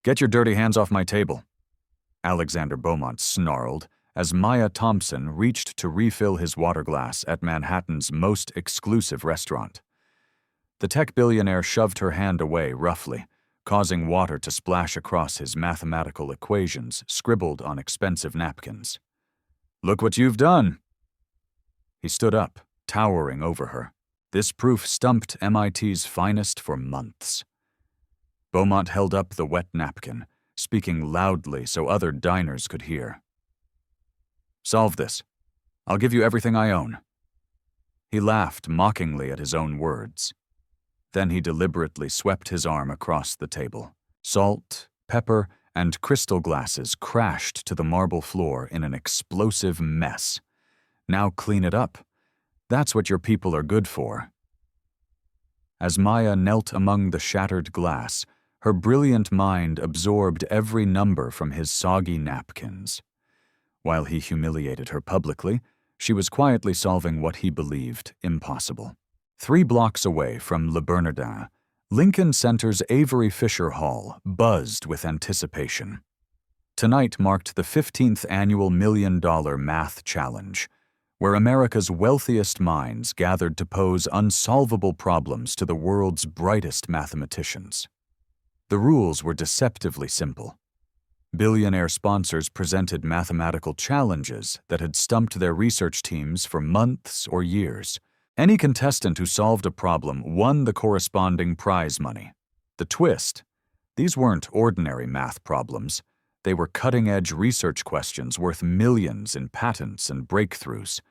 Get your dirty hands off my table, Alexander Beaumont snarled as Maya Thompson reached to refill his water glass at Manhattan's most exclusive restaurant. The tech billionaire shoved her hand away roughly, causing water to splash across his mathematical equations scribbled on expensive napkins. "Look what you've done!" He stood up, towering over her. This proof stumped MIT's finest for months. Beaumont held up the wet napkin, speaking loudly so other diners could hear. "Solve this. I'll give you everything I own." He laughed mockingly at his own words. Then he deliberately swept his arm across the table. Salt, pepper, and crystal glasses crashed to the marble floor in an explosive mess. "Now clean it up. That's what your people are good for." As Maya knelt among the shattered glass, her brilliant mind absorbed every number from his soggy napkins. While he humiliated her publicly, she was quietly solving what he believed impossible. 3 blocks away from Le Bernardin, Lincoln Center's Avery Fisher Hall buzzed with anticipation. Tonight marked the 15th annual $1 Million Math Challenge, where America's wealthiest minds gathered to pose unsolvable problems to the world's brightest mathematicians. The rules were deceptively simple. Billionaire sponsors presented mathematical challenges that had stumped their research teams for months or years. Any contestant who solved a problem won the corresponding prize money. The twist: these weren't ordinary math problems. They were cutting-edge research questions worth millions in patents and breakthroughs.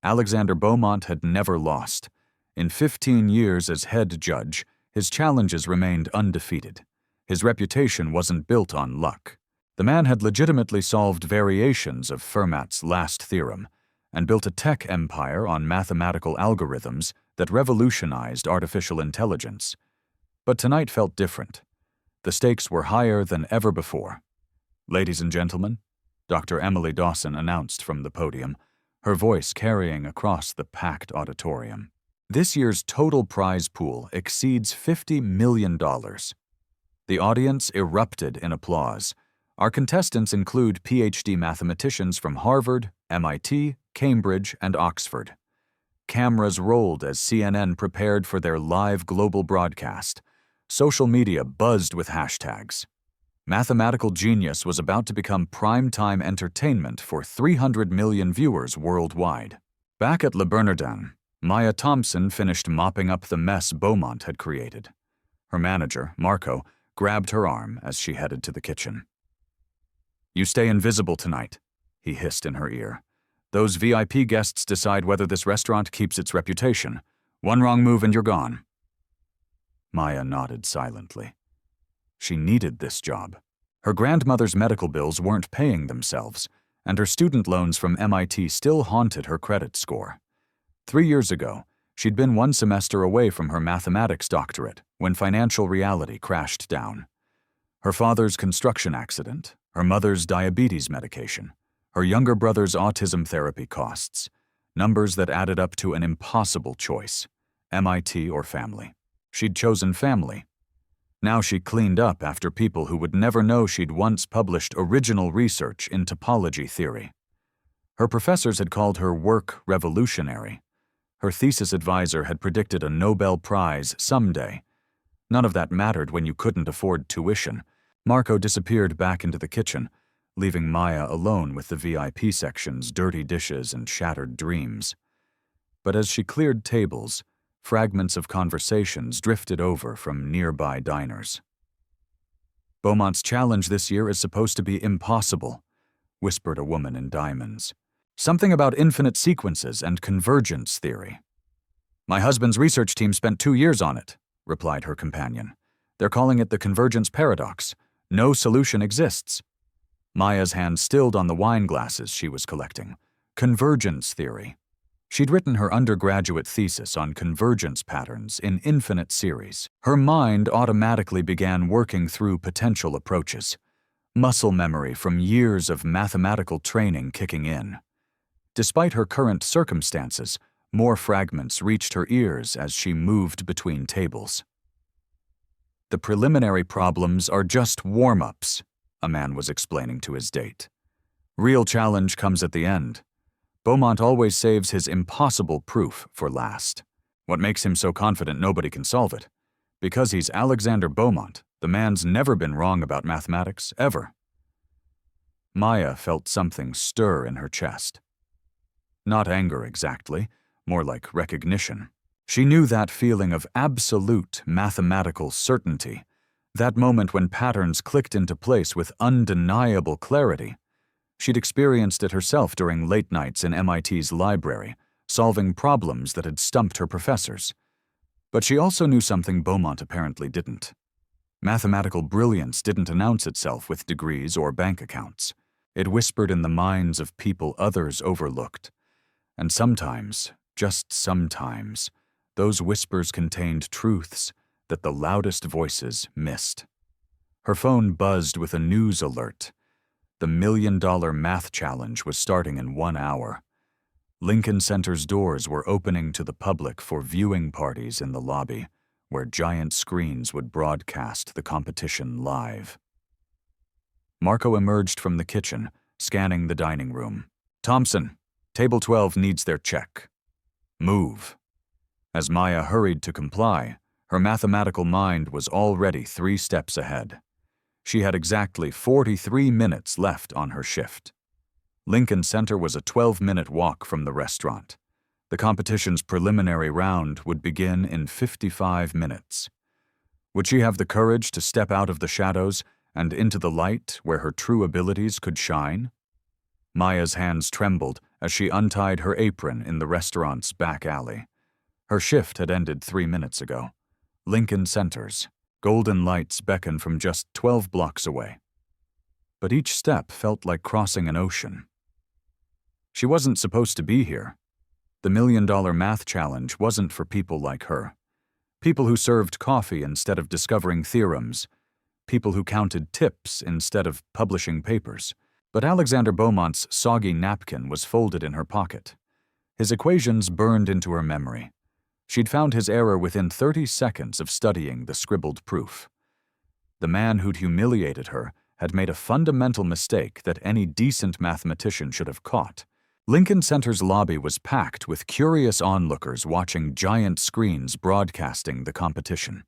Alexander Beaumont had never lost. In 15 years as head judge, his challenges remained undefeated. His reputation wasn't built on luck. The man had legitimately solved variations of Fermat's last theorem and built a tech empire on mathematical algorithms that revolutionized artificial intelligence. But tonight felt different. The stakes were higher than ever before. "Ladies and gentlemen," Dr. Emily Dawson announced from the podium, her voice carrying across the packed auditorium. "This year's total prize pool exceeds $50 million. The audience erupted in applause. Our contestants include PhD mathematicians from Harvard, MIT, Cambridge, and Oxford. Cameras rolled as CNN prepared for their live global broadcast. Social media buzzed with hashtags. Mathematical genius was about to become prime-time entertainment for 300 million viewers worldwide. Back at Le Bernardin, Maya Thompson finished mopping up the mess Beaumont had created. Her manager, Marco, grabbed her arm as she headed to the kitchen. "You stay invisible tonight," he hissed in her ear. "Those VIP guests decide whether this restaurant keeps its reputation. One wrong move and you're gone." Maya nodded silently. She needed this job. Her grandmother's medical bills weren't paying themselves, and her student loans from MIT still haunted her credit score. 3 years ago, she'd been 1 semester away from her mathematics doctorate when financial reality crashed down. Her father's construction accident, her mother's diabetes medication, her younger brother's autism therapy costs, numbers that added up to an impossible choice: MIT or family. She'd chosen family. Now she cleaned up after people who would never know she'd once published original research in topology theory. Her professors had called her work revolutionary. Her thesis advisor had predicted a Nobel Prize someday. None of that mattered when you couldn't afford tuition. Marco disappeared back into the kitchen, leaving Maya alone with the VIP section's dirty dishes and shattered dreams. But as she cleared tables, fragments of conversations drifted over from nearby diners. "Beaumont's challenge this year is supposed to be impossible," whispered a woman in diamonds. "Something about infinite sequences and convergence theory." "My husband's research team spent 2 years on it," replied her companion. "They're calling it the convergence paradox. No solution exists." Maya's hand stilled on the wine glasses she was collecting. Convergence theory. She'd written her undergraduate thesis on convergence patterns in infinite series. Her mind automatically began working through potential approaches, muscle memory from years of mathematical training kicking in. Despite her current circumstances, more fragments reached her ears as she moved between tables. The preliminary problems are just warm-ups, a man was explaining to his date. Real challenge comes at the end. Beaumont always saves his impossible proof for last. What makes him so confident nobody can solve it? Because he's Alexander Beaumont. The man's never been wrong about mathematics, ever. Maya felt something stir in her chest. Not anger exactly, more like recognition. She knew that feeling of absolute mathematical certainty, that moment when patterns clicked into place with undeniable clarity. She'd experienced it herself during late nights in MIT's library, solving problems that had stumped her professors. But she also knew something Beaumont apparently didn't. Mathematical brilliance didn't announce itself with degrees or bank accounts. It whispered in the minds of people others overlooked. And sometimes, just sometimes, those whispers contained truths that the loudest voices missed. Her phone buzzed with a news alert. The $1 Million Math Challenge was starting in 1 hour. Lincoln Center's doors were opening to the public for viewing parties in the lobby, where giant screens would broadcast the competition live. Marco emerged from the kitchen, scanning the dining room. "Thompson, table 12 needs their check. Move." As Maya hurried to comply, her mathematical mind was already 3 steps ahead. She had exactly 43 minutes left on her shift. Lincoln Center was a 12-minute walk from the restaurant. The competition's preliminary round would begin in 55 minutes. Would she have the courage to step out of the shadows and into the light where her true abilities could shine? Maya's hands trembled as she untied her apron in the restaurant's back alley. Her shift had ended 3 minutes ago. Lincoln Center's golden lights beckoned from just 12 blocks away. But each step felt like crossing an ocean. She wasn't supposed to be here. The $1 Million Math Challenge wasn't for people like her. People who served coffee instead of discovering theorems. People who counted tips instead of publishing papers. But Alexander Beaumont's soggy napkin was folded in her pocket. His equations burned into her memory. She'd found his error within 30 seconds of studying the scribbled proof. The man who'd humiliated her had made a fundamental mistake that any decent mathematician should have caught. Lincoln Center's lobby was packed with curious onlookers watching giant screens broadcasting the competition.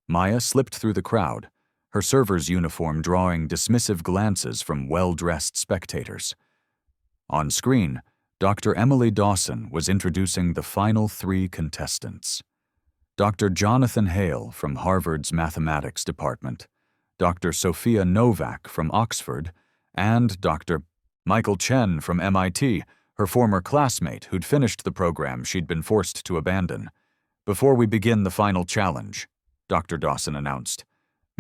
Maya slipped through the crowd, her server's uniform drawing dismissive glances from well-dressed spectators. On screen, Dr. Emily Dawson was introducing the final 3 contestants. Dr. Jonathan Hale from Harvard's Mathematics Department, Dr. Sophia Novak from Oxford, and Dr. Michael Chen from MIT, her former classmate who'd finished the program she'd been forced to abandon. "Before we begin the final challenge," Dr. Dawson announced,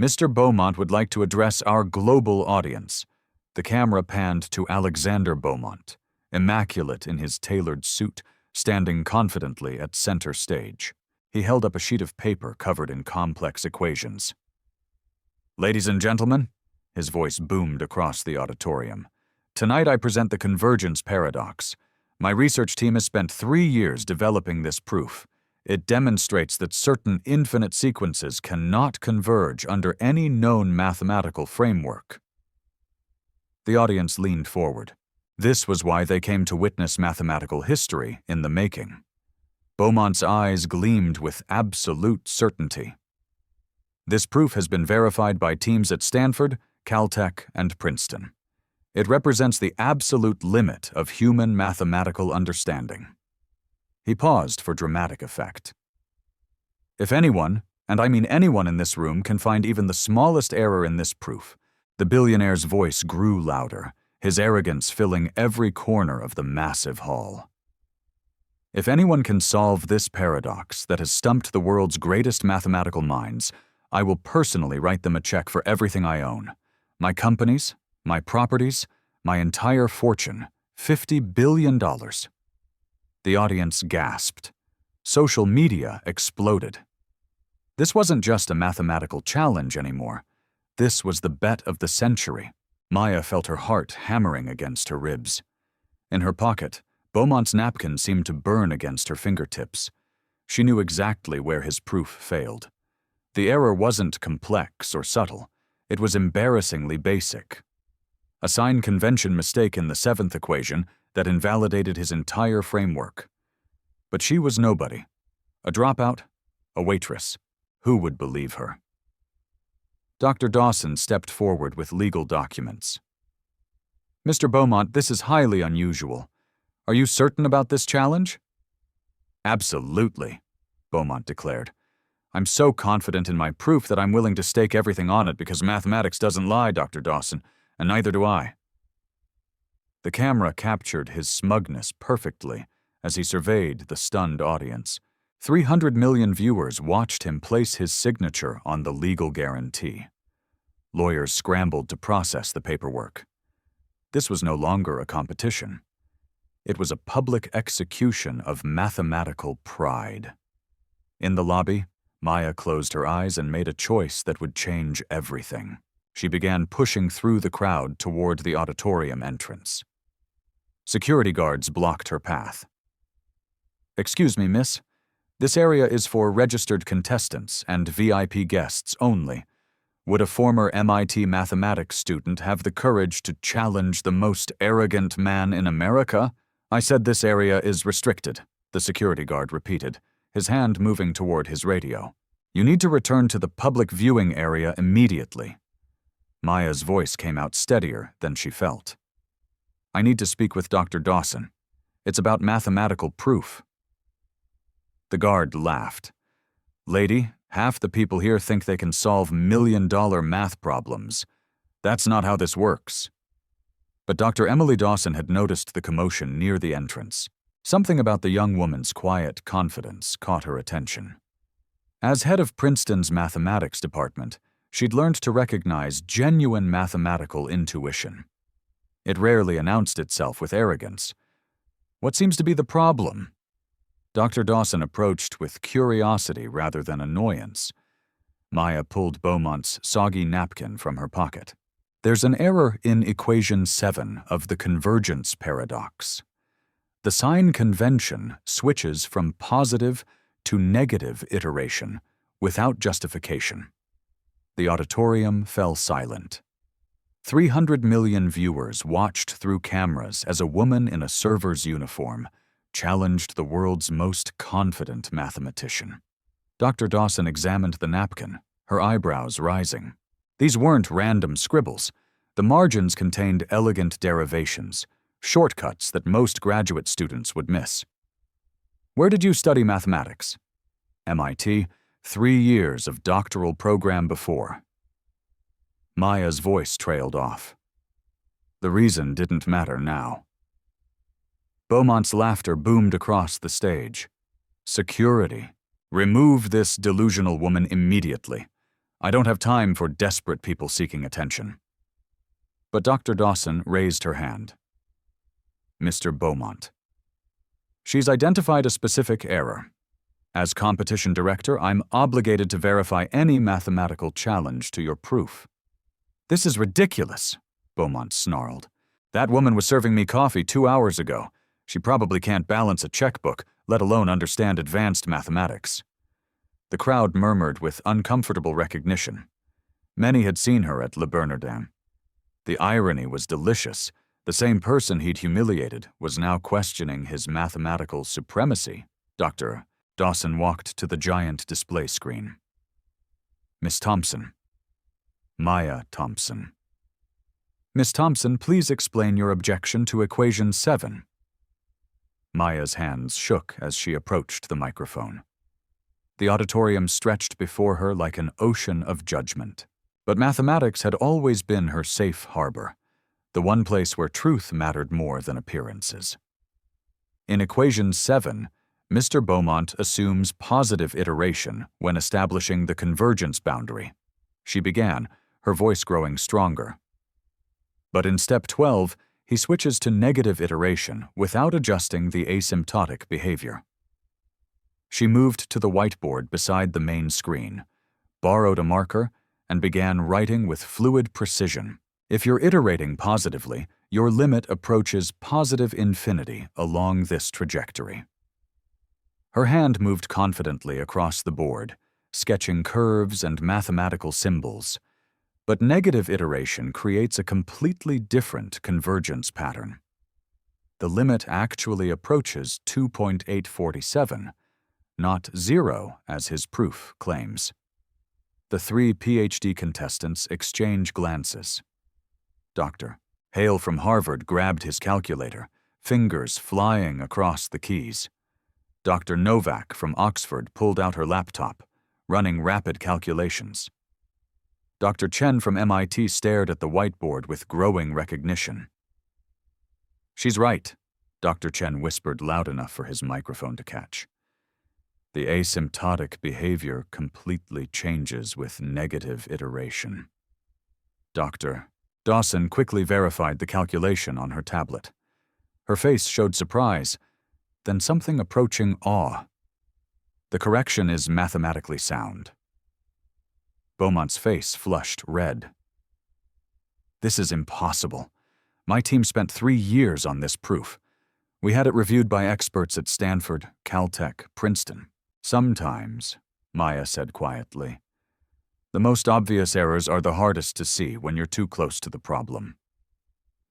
"Mr. Beaumont would like to address our global audience." The camera panned to Alexander Beaumont, immaculate in his tailored suit, standing confidently at center stage. He held up a sheet of paper covered in complex equations. "Ladies and gentlemen," his voice boomed across the auditorium, "tonight I present the convergence paradox. My research team has spent 3 years developing this proof. It demonstrates that certain infinite sequences cannot converge under any known mathematical framework." The audience leaned forward. This was why they came to witness mathematical history in the making. Beaumont's eyes gleamed with absolute certainty. "This proof has been verified by teams at Stanford, Caltech, and Princeton. It represents the absolute limit of human mathematical understanding." He paused for dramatic effect. "If anyone, and I mean anyone in this room, can find even the smallest error in this proof," the billionaire's voice grew louder, his arrogance filling every corner of the massive hall. "If anyone can solve this paradox that has stumped the world's greatest mathematical minds, I will personally write them a check for everything I own. My companies, my properties, my entire fortune, $50 billion. The audience gasped. Social media exploded. This wasn't just a mathematical challenge anymore. This was the bet of the century. Maya felt her heart hammering against her ribs. In her pocket, Beaumont's napkin seemed to burn against her fingertips. She knew exactly where his proof failed. The error wasn't complex or subtle. It was embarrassingly basic. A sign convention mistake in the seventh equation that invalidated his entire framework. But she was nobody. A dropout, a waitress. Who would believe her? Dr. Dawson stepped forward with legal documents. Mr. Beaumont, this is highly unusual. Are you certain about this challenge? Absolutely, Beaumont declared. I'm so confident in my proof that I'm willing to stake everything on it because mathematics doesn't lie, Dr. Dawson, and neither do I. The camera captured his smugness perfectly as he surveyed the stunned audience. 300 million viewers watched him place his signature on the legal guarantee. Lawyers scrambled to process the paperwork. This was no longer a competition. It was a public execution of mathematical pride. In the lobby, Maya closed her eyes and made a choice that would change everything. She began pushing through the crowd toward the auditorium entrance. Security guards blocked her path. Excuse me, miss. This area is for registered contestants and VIP guests only. Would a former MIT mathematics student have the courage to challenge the most arrogant man in America? I said this area is restricted, the security guard repeated, his hand moving toward his radio. You need to return to the public viewing area immediately. Maya's voice came out steadier than she felt. I need to speak with Dr. Dawson. It's about mathematical proof. The guard laughed. Lady, half the people here think they can solve million-dollar math problems. That's not how this works. But Dr. Emily Dawson had noticed the commotion near the entrance. Something about the young woman's quiet confidence caught her attention. As head of Princeton's mathematics department, she'd learned to recognize genuine mathematical intuition. It rarely announced itself with arrogance. What seems to be the problem? Dr. Dawson approached with curiosity rather than annoyance. Maya pulled Beaumont's soggy napkin from her pocket. There's an error in equation 7 of the convergence paradox. The sign convention switches from positive to negative iteration without justification. The auditorium fell silent. 300 million viewers watched through cameras as a woman in a server's uniform challenged the world's most confident mathematician. Dr. Dawson examined the napkin, her eyebrows rising. These weren't random scribbles. The margins contained elegant derivations, shortcuts that most graduate students would miss. Where did you study mathematics? MIT, 3 years of doctoral program before. Maya's voice trailed off. The reason didn't matter now. Beaumont's laughter boomed across the stage. Security. Remove this delusional woman immediately. I don't have time for desperate people seeking attention. But Dr. Dawson raised her hand. Mr. Beaumont. She's identified a specific error. As competition director, I'm obligated to verify any mathematical challenge to your proof. This is ridiculous, Beaumont snarled. That woman was serving me coffee 2 hours ago. She probably can't balance a checkbook, let alone understand advanced mathematics. The crowd murmured with uncomfortable recognition. Many had seen her at Le Bernardin. The irony was delicious. The same person he'd humiliated was now questioning his mathematical supremacy. Dr. Dawson walked to the giant display screen. Miss Thompson. Maya Thompson. Miss Thompson, please explain your objection to equation 7. Maya's hands shook as she approached the microphone. The auditorium stretched before her like an ocean of judgment. But mathematics had always been her safe harbor, the one place where truth mattered more than appearances. In equation 7, Mr. Beaumont assumes positive iteration when establishing the convergence boundary. She began, her voice growing stronger. But in step 12, he switches to negative iteration without adjusting the asymptotic behavior. She moved to the whiteboard beside the main screen, borrowed a marker, and began writing with fluid precision. If you're iterating positively, your limit approaches positive infinity along this trajectory. Her hand moved confidently across the board, sketching curves and mathematical symbols. But negative iteration creates a completely different convergence pattern. The limit actually approaches 2.847, not 0 as his proof claims. The three PhD contestants exchange glances. Dr. Hale from Harvard grabbed his calculator, fingers flying across the keys. Dr. Novak from Oxford pulled out her laptop, running rapid calculations. Dr. Chen from MIT stared at the whiteboard with growing recognition. "She's right," Dr. Chen whispered loud enough for his microphone to catch. The asymptotic behavior completely changes with negative iteration. Dr. Dawson quickly verified the calculation on her tablet. Her face showed surprise, then something approaching awe. The correction is mathematically sound. Beaumont's face flushed red. "This is impossible. My team spent 3 years on this proof. We had it reviewed by experts at Stanford, Caltech, Princeton." "Sometimes," Maya said quietly, "the most obvious errors are the hardest to see when you're too close to the problem."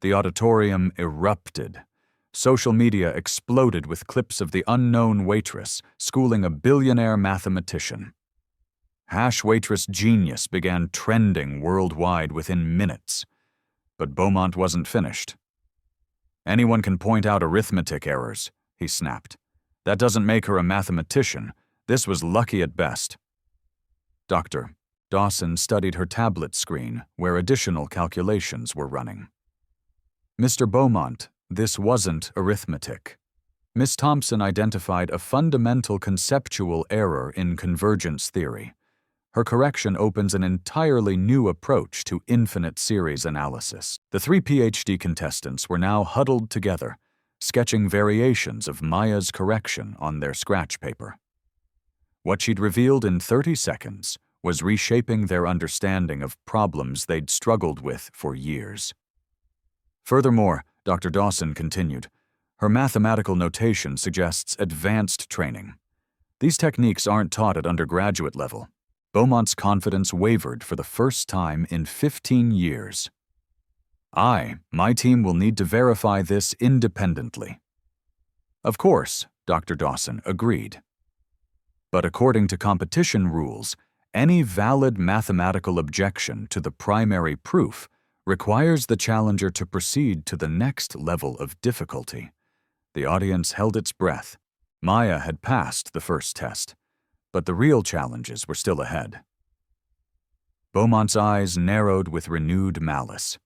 The auditorium erupted. Social media exploded with clips of the unknown Waitress schooling a billionaire mathematician. #Waitress genius began trending worldwide within minutes. But Beaumont wasn't finished. "Anyone can point out arithmetic errors," he snapped. "That doesn't make her a mathematician. This was lucky at best." Dr. Dawson studied her tablet screen, where additional calculations were running. "Mr. Beaumont, this wasn't arithmetic. Miss Thompson identified a fundamental conceptual error in convergence theory. Her correction opens an entirely new approach to infinite series analysis." The three PhD contestants were now huddled together, sketching variations of Maya's correction on their scratch paper. What she'd revealed in 30 seconds was reshaping their understanding of problems they'd struggled with for years. Furthermore, Dr. Dawson continued, her mathematical notation suggests advanced training. These techniques aren't taught at undergraduate level. Beaumont's confidence wavered for the first time in 15 years. My team will need to verify this independently." "Of course," Dr. Dawson agreed. "But according to competition rules, any valid mathematical objection to the primary proof requires the challenger to proceed to the next level of difficulty." The audience held its breath. Maya had passed the first test, but the real challenges were still ahead. Beaumont's eyes narrowed with renewed malice.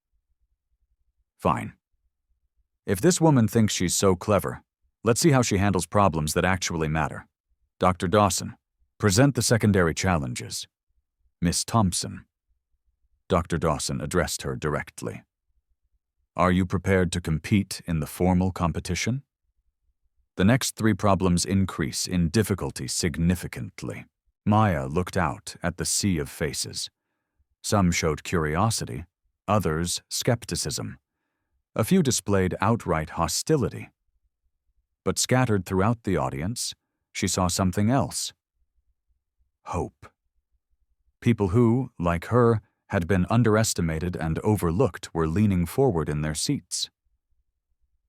"Fine. If this woman thinks she's so clever, let's see how she handles problems that actually matter. Dr. Dawson, present the secondary challenges." "Miss Thompson." Dr. Dawson addressed her directly. "Are you prepared to compete in the formal competition?" The next 3 problems increase in difficulty significantly. Maya looked out at the sea of faces. Some showed curiosity, others skepticism. A few displayed outright hostility. But scattered throughout the audience, she saw something else. Hope. People who, like her, had been underestimated and overlooked were leaning forward in their seats.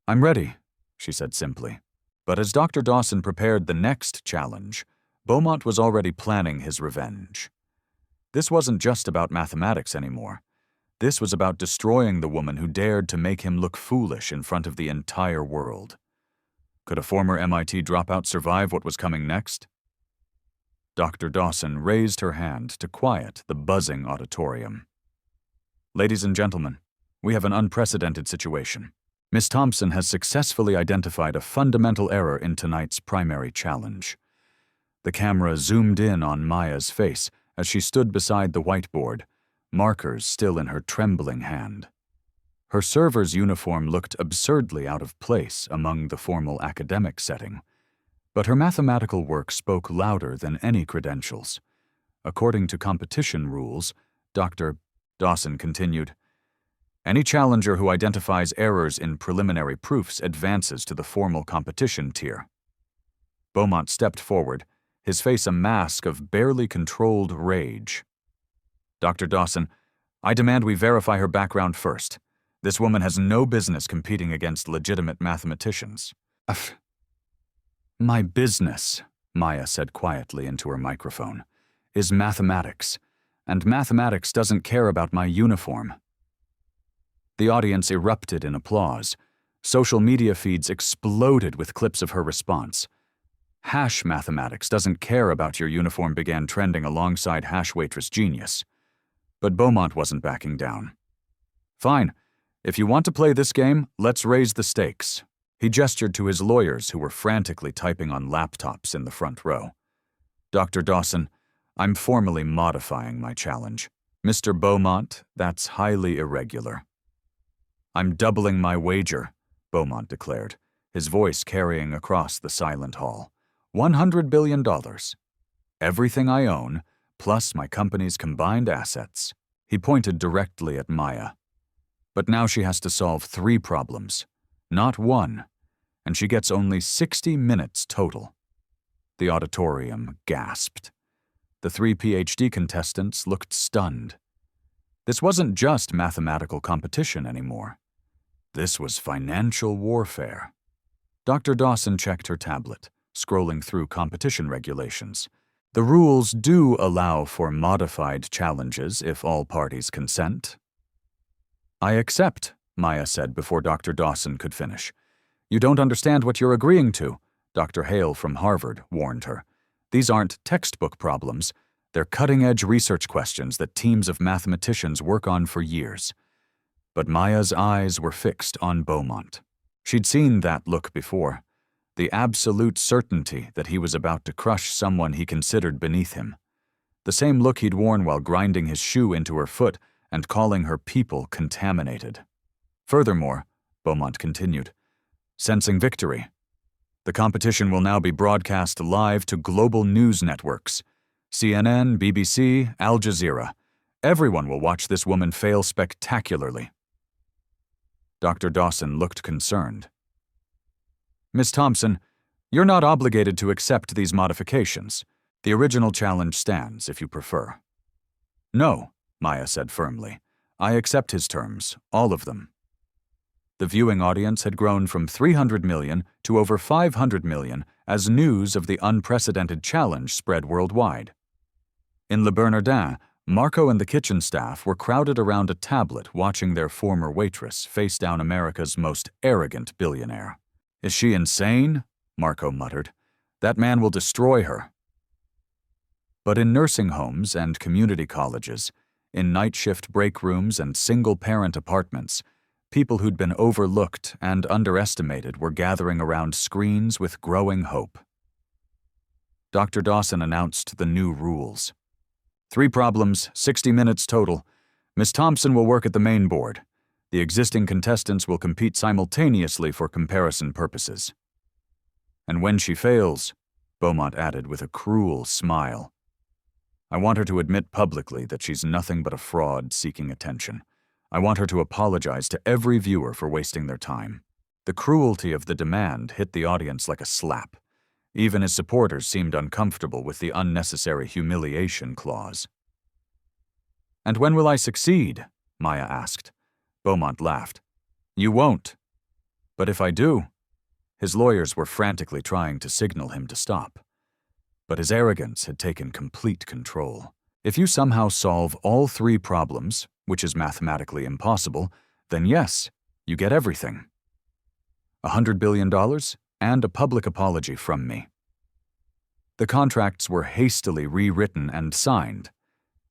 "I'm ready," she said simply. But as Dr. Dawson prepared the next challenge, Beaumont was already planning his revenge. This wasn't just about mathematics anymore. This was about destroying the woman who dared to make him look foolish in front of the entire world. Could a former MIT dropout survive what was coming next? Dr. Dawson raised her hand to quiet the buzzing auditorium. "Ladies and gentlemen, we have an unprecedented situation. Miss Thompson has successfully identified a fundamental error in tonight's primary challenge." The camera zoomed in on Maya's face as she stood beside the whiteboard, markers still in her trembling hand. Her server's uniform looked absurdly out of place among the formal academic setting, but her mathematical work spoke louder than any credentials. According to competition rules, Dr. Dawson continued, "Any challenger who identifies errors in preliminary proofs advances to the formal competition tier." Beaumont stepped forward, his face a mask of barely controlled rage. "Dr. Dawson, I demand we verify her background first. This woman has no business competing against legitimate mathematicians." "My business," Maya said quietly into her microphone, "is mathematics, and mathematics doesn't care about my uniform." The audience erupted in applause. Social media feeds exploded with clips of her response. "Mathematics doesn't care about your uniform" began trending alongside Waitress genius. But Beaumont wasn't backing down. "Fine. If you want to play this game, let's raise the stakes." He gestured to his lawyers who were frantically typing on laptops in the front row. "Dr. Dawson, I'm formally modifying my challenge. Mr. Beaumont, that's highly irregular." "I'm doubling my wager," Beaumont declared, his voice carrying across the silent hall. $100 billion. Everything I own, plus my company's combined assets." He pointed directly at Maya. "But now she has to solve 3 problems, not 1, and she gets only 60 minutes total." The auditorium gasped. The 3 PhD contestants looked stunned. This wasn't just mathematical competition anymore. This was financial warfare. Dr. Dawson checked her tablet, scrolling through competition regulations. "The rules do allow for modified challenges if all parties consent." "I accept," Maya said before Dr. Dawson could finish. "You don't understand what you're agreeing to," Dr. Hale from Harvard warned her. "These aren't textbook problems. They're cutting-edge research questions that teams of mathematicians work on for years." But Maya's eyes were fixed on Beaumont. She'd seen that look before. The absolute certainty that he was about to crush someone he considered beneath him. The same look he'd worn while grinding his shoe into her foot and calling her people contaminated. "Furthermore," Beaumont continued, "sensing victory. The competition will now be broadcast live to global news networks. CNN, BBC, Al Jazeera. Everyone will watch this woman fail spectacularly." Dr. Dawson looked concerned. "Miss Thompson, you're not obligated to accept these modifications. The original challenge stands, if you prefer." "No," Maya said firmly. "I accept his terms, all of them." The viewing audience had grown from 300 million to over 500 million as news of the unprecedented challenge spread worldwide. In Le Bernardin, Marco and the kitchen staff were crowded around a tablet watching their former waitress face down America's most arrogant billionaire. "Is she insane?" Marco muttered. "That man will destroy her." But in nursing homes and community colleges, in night shift break rooms and single-parent apartments, people who'd been overlooked and underestimated were gathering around screens with growing hope. Dr. Dawson announced the new rules. 3 problems, 60 minutes total. Miss Thompson will work at the main board. The existing contestants will compete simultaneously for comparison purposes. And when she fails, Beaumont added with a cruel smile, "I want her to admit publicly that she's nothing but a fraud seeking attention. I want her to apologize to every viewer for wasting their time." The cruelty of the demand hit the audience like a slap. Even his supporters seemed uncomfortable with the unnecessary humiliation clause. "And when will I succeed?" Maya asked. Beaumont laughed. "You won't." "But if I do?" His lawyers were frantically trying to signal him to stop. But his arrogance had taken complete control. "If you somehow solve all 3 problems, which is mathematically impossible, then yes, you get everything. $100 billion and a public apology from me." The contracts were hastily rewritten and signed.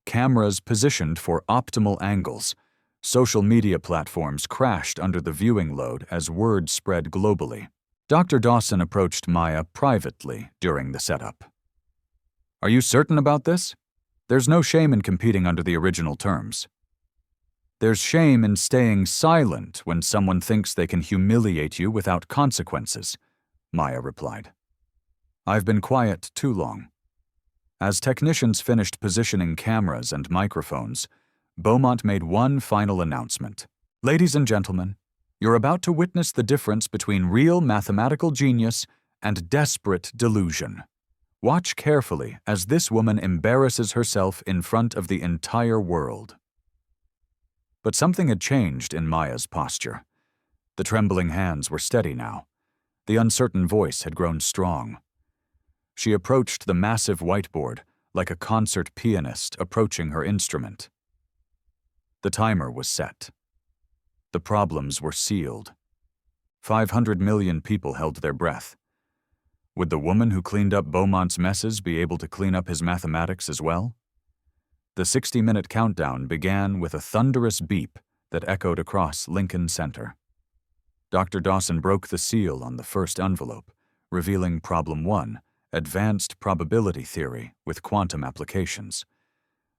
Cameras positioned for optimal angles. Social media platforms crashed under the viewing load as word spread globally. Dr. Dawson approached Maya privately during the setup. "Are you certain about this? There's no shame in competing under the original terms." "There's shame in staying silent when someone thinks they can humiliate you without consequences," Maya replied. "I've been quiet too long." As technicians finished positioning cameras and microphones, Beaumont made one final announcement. "Ladies and gentlemen, you're about to witness the difference between real mathematical genius and desperate delusion. Watch carefully as this woman embarrasses herself in front of the entire world. But something had changed in Maya's posture. The trembling hands were steady now. The uncertain voice had grown strong. She approached the massive whiteboard like a concert pianist approaching her instrument. The timer was set. The problems were sealed. 500 million people held their breath. Would the woman who cleaned up Beaumont's messes be able to clean up his mathematics as well? The 60-minute countdown began with a thunderous beep that echoed across Lincoln Center. Dr. Dawson broke the seal on the first envelope, revealing Problem 1, Advanced Probability Theory with Quantum Applications.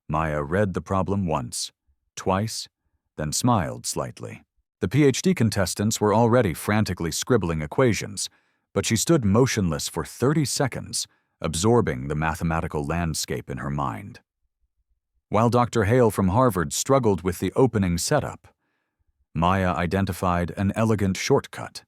Maya read the problem once, twice, then smiled slightly. The PhD contestants were already frantically scribbling equations, but she stood motionless for 30 seconds, absorbing the mathematical landscape in her mind. While Dr. Hale from Harvard struggled with the opening setup, Maya identified an elegant shortcut.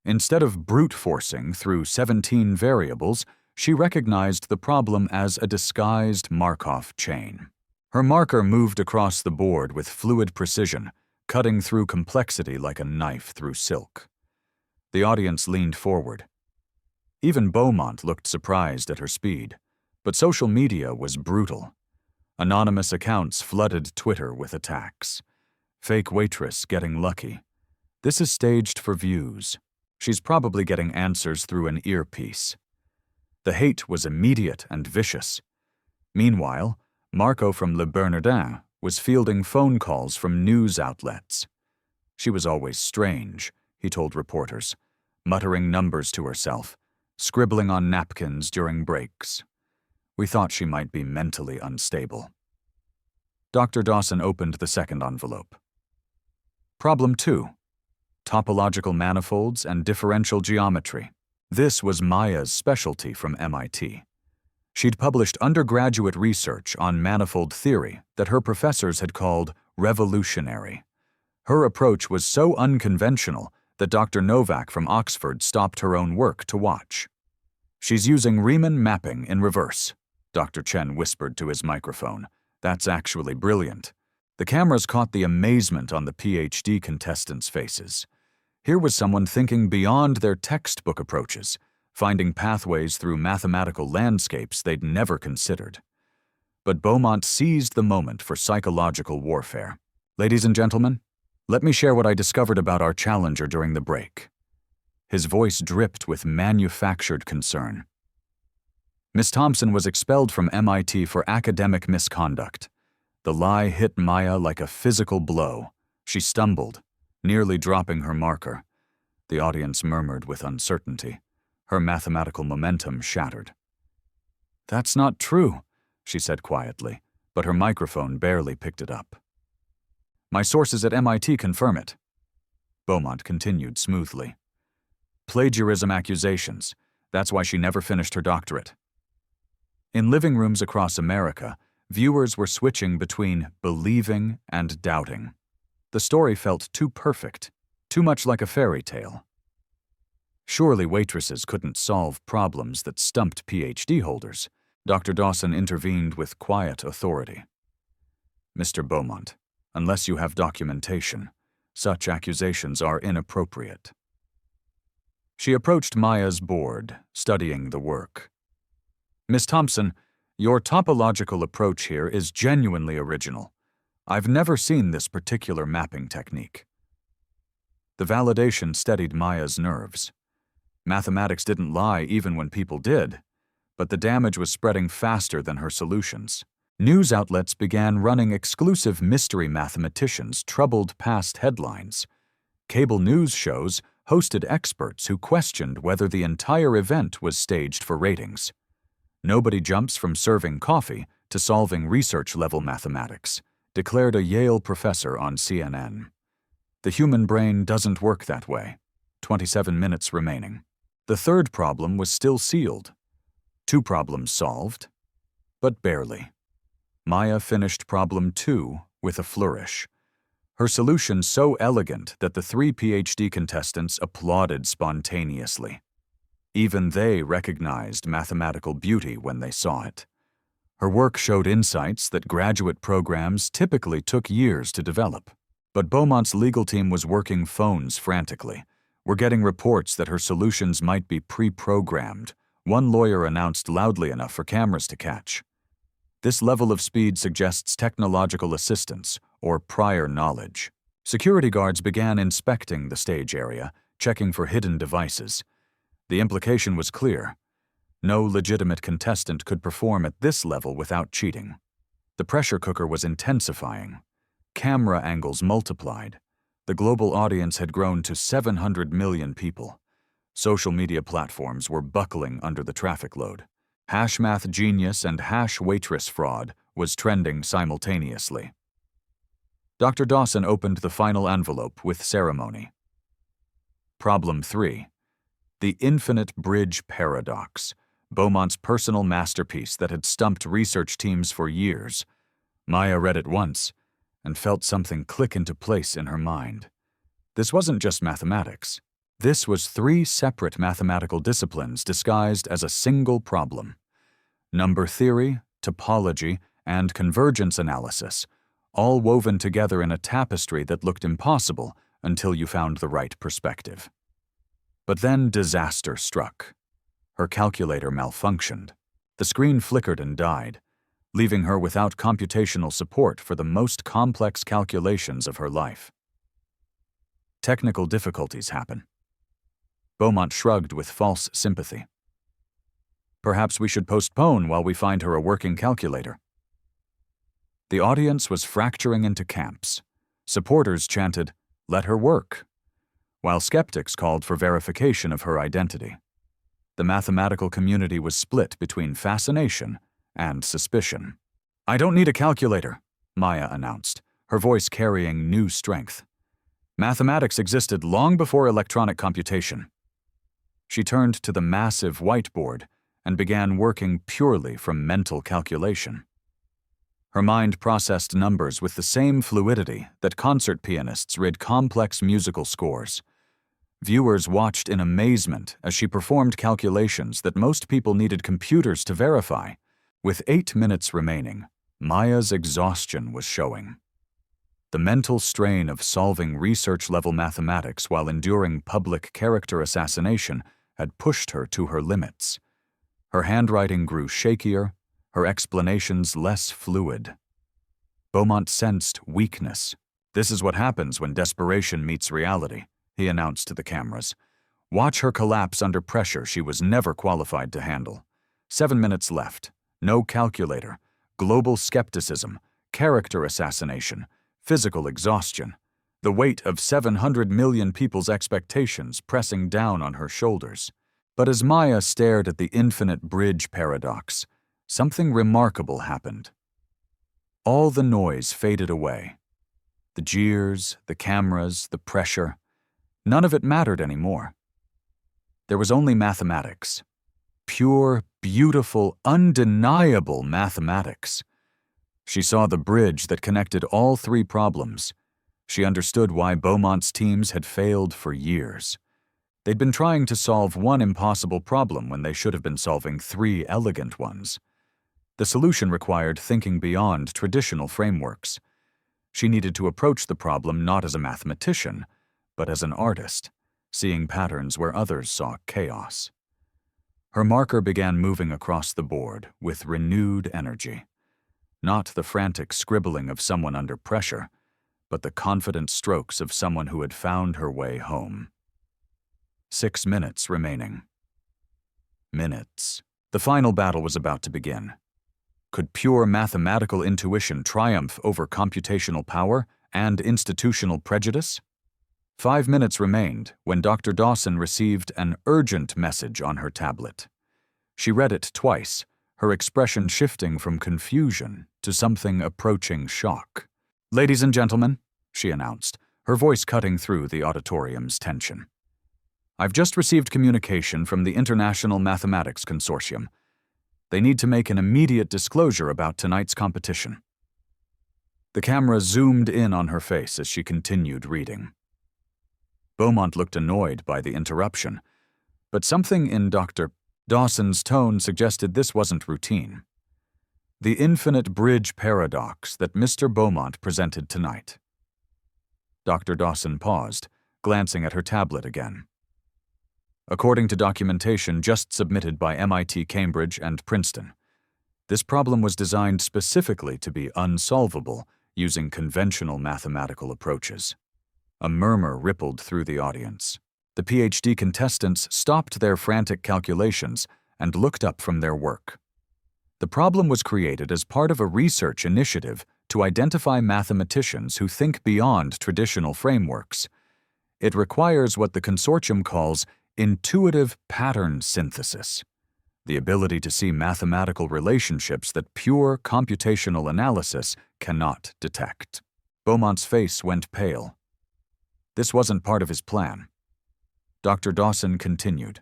Instead of brute forcing through 17 variables, she recognized the problem as a disguised Markov chain. Her marker moved across the board with fluid precision, cutting through complexity like a knife through silk. The audience leaned forward. Even Beaumont looked surprised at her speed, but social media was brutal. Anonymous accounts flooded Twitter with attacks. Fake Waitress getting lucky. This is staged for views. She's probably getting answers through an earpiece. The hate was immediate and vicious. Meanwhile, Marco from Le Bernardin was fielding phone calls from news outlets. She was always strange, he told reporters, muttering numbers to herself, scribbling on napkins during breaks. We thought she might be mentally unstable. Dr. Dawson opened the second envelope. Problem 2. Topological manifolds and differential geometry. This was Maya's specialty from MIT. She'd published undergraduate research on manifold theory that her professors had called revolutionary. Her approach was so unconventional that Dr. Novak from Oxford stopped her own work to watch. She's using Riemann mapping in reverse, Dr. Chen whispered to his microphone. That's actually brilliant. The cameras caught the amazement on the PhD contestants' faces. Here was someone thinking beyond their textbook approaches, finding pathways through mathematical landscapes they'd never considered. But Beaumont seized the moment for psychological warfare. Ladies and gentlemen, let me share what I discovered about our challenger during the break. His voice dripped with manufactured concern. Miss Thompson was expelled from MIT for academic misconduct. The lie hit Maya like a physical blow. She stumbled, nearly dropping her marker. The audience murmured with uncertainty. Her mathematical momentum shattered. That's not true, she said quietly, but her microphone barely picked it up. My sources at MIT confirm it. Beaumont continued smoothly. Plagiarism accusations. That's why she never finished her doctorate. In living rooms across America, viewers were switching between believing and doubting. The story felt too perfect, too much like a fairy tale. Surely waitresses couldn't solve problems that stumped PhD holders. Dr. Dawson intervened with quiet authority. Mr. Beaumont, unless you have documentation, such accusations are inappropriate. She approached Maya's board, studying the work. Miss Thompson, your topological approach here is genuinely original. I've never seen this particular mapping technique. The validation steadied Maya's nerves. Mathematics didn't lie even when people did, but the damage was spreading faster than her solutions. News outlets began running exclusive mystery mathematicians troubled past headlines. Cable news shows hosted experts who questioned whether the entire event was staged for ratings. Nobody jumps from serving coffee to solving research-level mathematics, declared a Yale professor on CNN. The human brain doesn't work that way. 27 minutes remaining. The third problem was still sealed. 2 problems solved, but barely. Maya finished problem 2 with a flourish. Her solution so elegant that the 3 PhD contestants applauded spontaneously. Even they recognized mathematical beauty when they saw it. Her work showed insights that graduate programs typically took years to develop. But Beaumont's legal team was working phones frantically. We're getting reports that her solutions might be pre-programmed. One lawyer announced loudly enough for cameras to catch. This level of speed suggests technological assistance or prior knowledge. Security guards began inspecting the stage area, checking for hidden devices. The implication was clear. No legitimate contestant could perform at this level without cheating. The pressure cooker was intensifying. Camera angles multiplied. The global audience had grown to 700 million people. Social media platforms were buckling under the traffic load. Hashmath genius and Waitress fraud was trending simultaneously. Dr. Dawson opened the final envelope with ceremony. Problem 3. The Infinite Bridge Paradox, Beaumont's personal masterpiece that had stumped research teams for years. Maya read it once and felt something click into place in her mind. This wasn't just mathematics. This was 3 separate mathematical disciplines disguised as a single problem. Number theory, topology, and convergence analysis, all woven together in a tapestry that looked impossible until you found the right perspective. But then disaster struck. Her calculator malfunctioned. The screen flickered and died, leaving her without computational support for the most complex calculations of her life. Technical difficulties happen. Beaumont shrugged with false sympathy. Perhaps we should postpone while we find her a working calculator. The audience was fracturing into camps. Supporters chanted, "Let her work," while skeptics called for verification of her identity. The mathematical community was split between fascination and suspicion. "I don't need a calculator," Maya announced, her voice carrying new strength. Mathematics existed long before electronic computation. She turned to the massive whiteboard and began working purely from mental calculation. Her mind processed numbers with the same fluidity that concert pianists read complex musical scores. Viewers watched in amazement as she performed calculations that most people needed computers to verify. With 8 minutes remaining, Maya's exhaustion was showing. The mental strain of solving research-level mathematics while enduring public character assassination had pushed her to her limits. Her handwriting grew shakier, her explanations less fluid. Beaumont sensed weakness. "This is what happens when desperation meets reality," he announced to the cameras. "Watch her collapse under pressure she was never qualified to handle." 7 minutes left. No calculator. Global skepticism. Character assassination. Physical exhaustion. The weight of 700 million people's expectations pressing down on her shoulders. But as Maya stared at the infinite bridge paradox, something remarkable happened. All the noise faded away. The jeers, the cameras, the pressure. None of it mattered anymore. There was only mathematics. Pure, beautiful, undeniable mathematics. She saw the bridge that connected all 3 problems. She understood why Beaumont's teams had failed for years. They'd been trying to solve one impossible problem when they should have been solving 3 elegant ones. The solution required thinking beyond traditional frameworks. She needed to approach the problem not as a mathematician, but as an artist, seeing patterns where others saw chaos. Her marker began moving across the board with renewed energy. Not the frantic scribbling of someone under pressure, but the confident strokes of someone who had found her way home. 6 minutes remaining. Minutes. The final battle was about to begin. Could pure mathematical intuition triumph over computational power and institutional prejudice? 5 minutes remained when Dr. Dawson received an urgent message on her tablet. She read it twice, her expression shifting from confusion to something approaching shock. "Ladies and gentlemen," she announced, her voice cutting through the auditorium's tension. "I've just received communication from the International Mathematics Consortium. They need to make an immediate disclosure about tonight's competition." The camera zoomed in on her face as she continued reading. Beaumont looked annoyed by the interruption, But something in Dr. Dawson's tone suggested this wasn't routine. The infinite bridge paradox that Mr. Beaumont presented tonight. Dr. Dawson paused, glancing at her tablet again. According to documentation just submitted by MIT, Cambridge, and Princeton, this problem was designed specifically to be unsolvable using conventional mathematical approaches. A murmur rippled through the audience. The PhD contestants stopped their frantic calculations and looked up from their work. The problem was created as part of a research initiative to identify mathematicians who think beyond traditional frameworks. It requires what the consortium calls intuitive pattern synthesis, the ability to see mathematical relationships that pure computational analysis cannot detect. Beaumont's face went pale. This wasn't part of his plan. Dr. Dawson continued.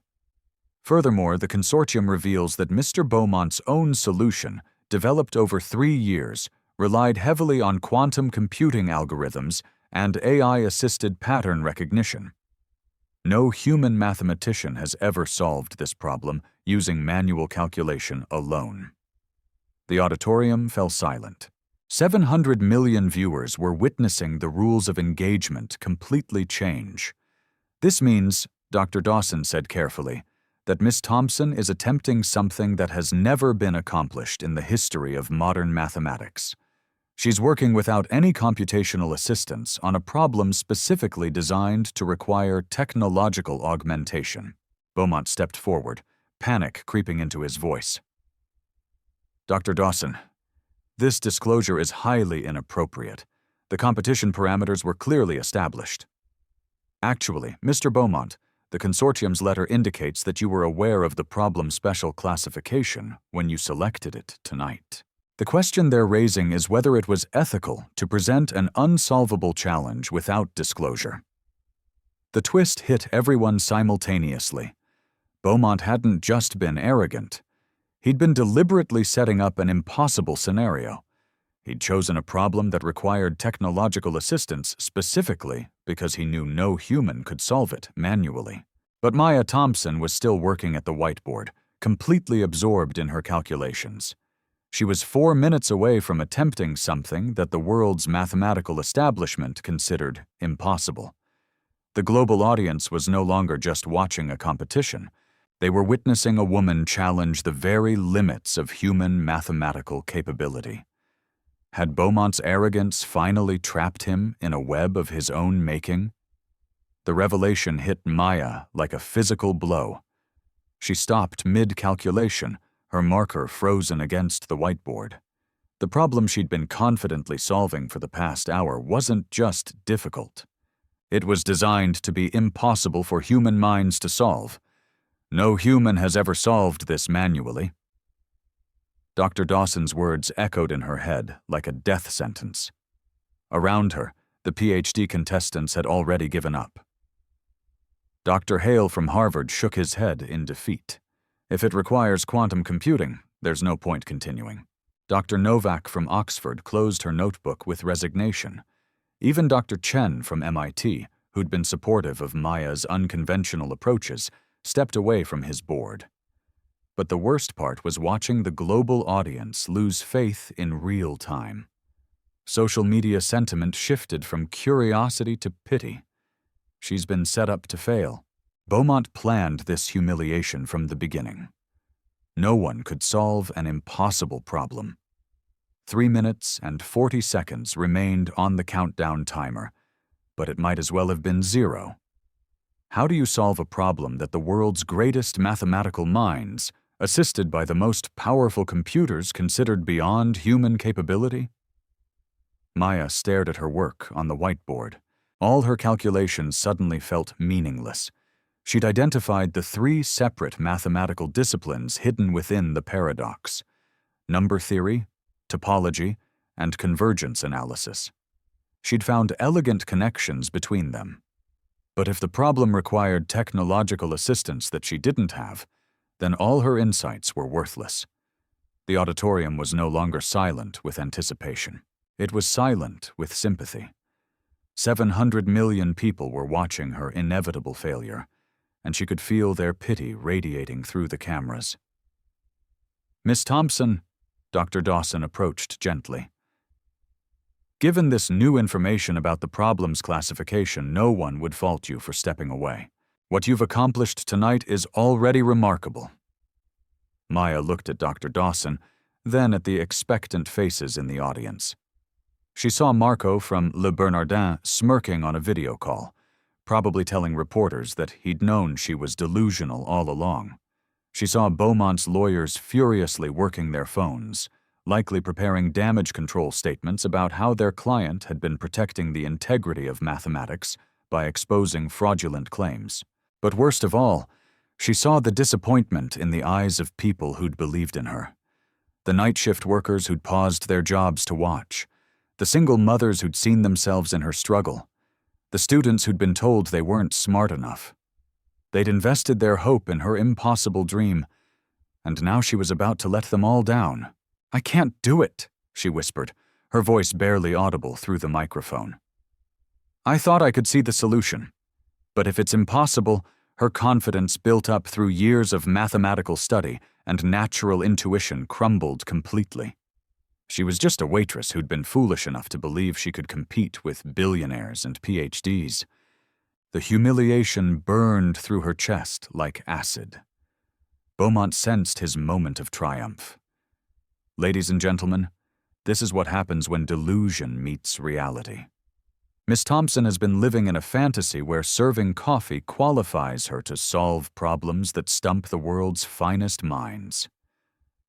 Furthermore, the consortium reveals that Mr. Beaumont's own solution, developed over 3 years, relied heavily on quantum computing algorithms and AI-assisted pattern recognition. No human mathematician has ever solved this problem using manual calculation alone. The auditorium fell silent. 700 million viewers were witnessing the rules of engagement completely change. This means, Dr. Dawson said carefully, that Miss Thompson is attempting something that has never been accomplished in the history of modern mathematics. She's working without any computational assistance on a problem specifically designed to require technological augmentation. Beaumont stepped forward, panic creeping into his voice. Dr. Dawson, this disclosure is highly inappropriate. The competition parameters were clearly established. Actually, Mr. Beaumont, the consortium's letter indicates that you were aware of the problem special classification when you selected it tonight. The question they're raising is whether it was ethical to present an unsolvable challenge without disclosure. The twist hit everyone simultaneously. Beaumont hadn't just been arrogant. He'd been deliberately setting up an impossible scenario. He'd chosen a problem that required technological assistance specifically because he knew no human could solve it manually. But Maya Thompson was still working at the whiteboard, completely absorbed in her calculations. She was 4 minutes away from attempting something that the world's mathematical establishment considered impossible. The global audience was no longer just watching a competition. They were witnessing a woman challenge the very limits of human mathematical capability. Had Beaumont's arrogance finally trapped him in a web of his own making? The revelation hit Maya like a physical blow. She stopped mid-calculation, her marker frozen against the whiteboard. The problem she'd been confidently solving for the past hour wasn't just difficult. It was designed to be impossible for human minds to solve. No human has ever solved this manually. Dr. Dawson's words echoed in her head like a death sentence. Around her, the PhD contestants had already given up. Dr. Hale from Harvard shook his head in defeat. If it requires quantum computing, there's no point continuing. Dr. Novak from Oxford closed her notebook with resignation. Even Dr. Chen from MIT, who'd been supportive of Maya's unconventional approaches, stepped away from his board. But the worst part was watching the global audience lose faith in real time. Social media sentiment shifted from curiosity to pity. She's been set up to fail. Beaumont planned this humiliation from the beginning. No one could solve an impossible problem. 3 minutes and 40 seconds remained on the countdown timer, but it might as well have been 0. How do you solve a problem that the world's greatest mathematical minds, assisted by the most powerful computers, considered beyond human capability? Maya stared at her work on the whiteboard. All her calculations suddenly felt meaningless. She'd identified the 3 separate mathematical disciplines hidden within the paradox: number theory, topology, and convergence analysis. She'd found elegant connections between them. But if the problem required technological assistance that she didn't have, then all her insights were worthless. The auditorium was no longer silent with anticipation. It was silent with sympathy. 700 million people were watching her inevitable failure, and she could feel their pity radiating through the cameras. "Miss Thompson," Dr. Dawson approached gently. "Given this new information about the problem's classification, no one would fault you for stepping away. What you've accomplished tonight is already remarkable." Maya looked at Dr. Dawson, then at the expectant faces in the audience. She saw Marco from Le Bernardin smirking on a video call, probably telling reporters that he'd known she was delusional all along. She saw Beaumont's lawyers furiously working their phones, likely preparing damage control statements about how their client had been protecting the integrity of mathematics by exposing fraudulent claims. But worst of all, she saw the disappointment in the eyes of people who'd believed in her. The night shift workers who'd paused their jobs to watch, the single mothers who'd seen themselves in her struggle, the students who'd been told they weren't smart enough. They'd invested their hope in her impossible dream, and now she was about to let them all down. "I can't do it," she whispered, her voice barely audible through the microphone. "I thought I could see the solution. But if it's impossible," her confidence built up through years of mathematical study and natural intuition crumbled completely. She was just a waitress who'd been foolish enough to believe she could compete with billionaires and PhDs. The humiliation burned through her chest like acid. Beaumont sensed his moment of triumph. Ladies and gentlemen, this is what happens when delusion meets reality. Miss Thompson has been living in a fantasy where serving coffee qualifies her to solve problems that stump the world's finest minds.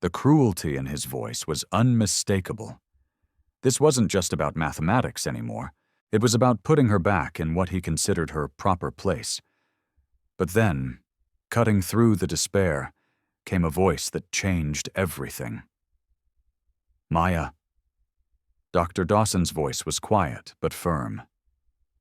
The cruelty in his voice was unmistakable. This wasn't just about mathematics anymore. It was about putting her back in what he considered her proper place. But then, cutting through the despair, came a voice that changed everything. "Maya." Dr. Dawson's voice was quiet but firm.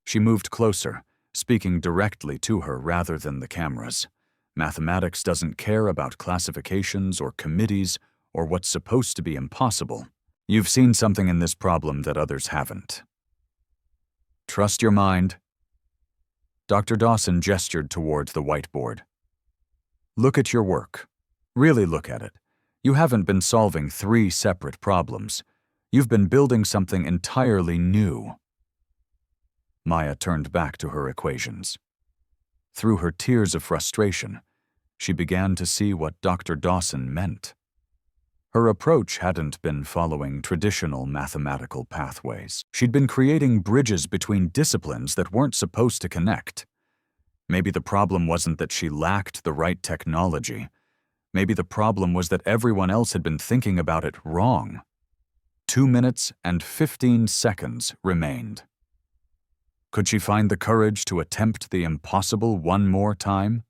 She moved closer, speaking directly to her rather than the cameras. Mathematics doesn't care about classifications or committees or what's supposed to be impossible. You've seen something in this problem that others haven't. Trust your mind. Dr. Dawson gestured toward the whiteboard. Look at your work. Really look at it. You haven't been solving 3 separate problems. You've been building something entirely new. Maya turned back to her equations. Through her tears of frustration, she began to see what Dr. Dawson meant. Her approach hadn't been following traditional mathematical pathways. She'd been creating bridges between disciplines that weren't supposed to connect. Maybe the problem wasn't that she lacked the right technology. Maybe the problem was that everyone else had been thinking about it wrong. 2 minutes and 15 seconds remained. Could she find the courage to attempt the impossible one more time?